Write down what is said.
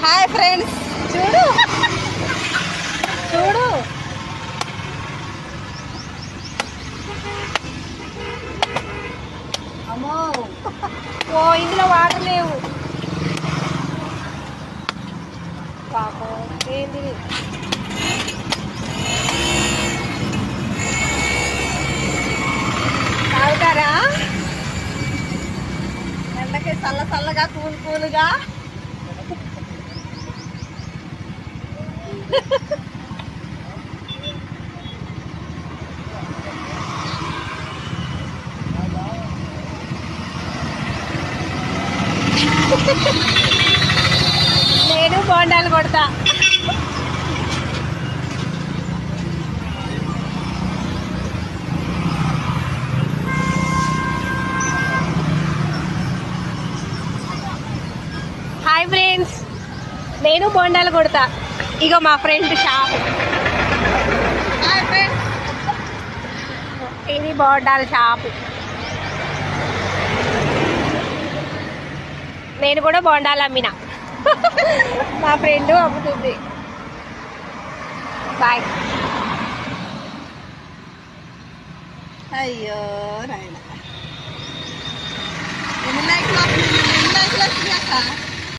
Hi friends, చూడు చూడు అమ్మో, ఓ ఇందులో వాటర్ లేవు పాపం. ఏంది తాగుతారా? ఎండకి చల్ల చల్లగా కూల్ కూల్గా. నేను బోండాలు కొడతా. హాయ్ ఫ్రెండ్స్, నేను బోండాలు కొడతా. ఇగో మా ఫ్రెండ్ షాప్. హాయ్ ఫ్రెండ్స్, ఇది బోండాల షాపు. నేను కూడా బోండాలు అమ్మిన. మా ఫ్రెండ్ అమ్ముతుంది. బాయ్. అయ్యో నాయన, ఎన్ని లైక్లు వచ్చినాయి అక్క?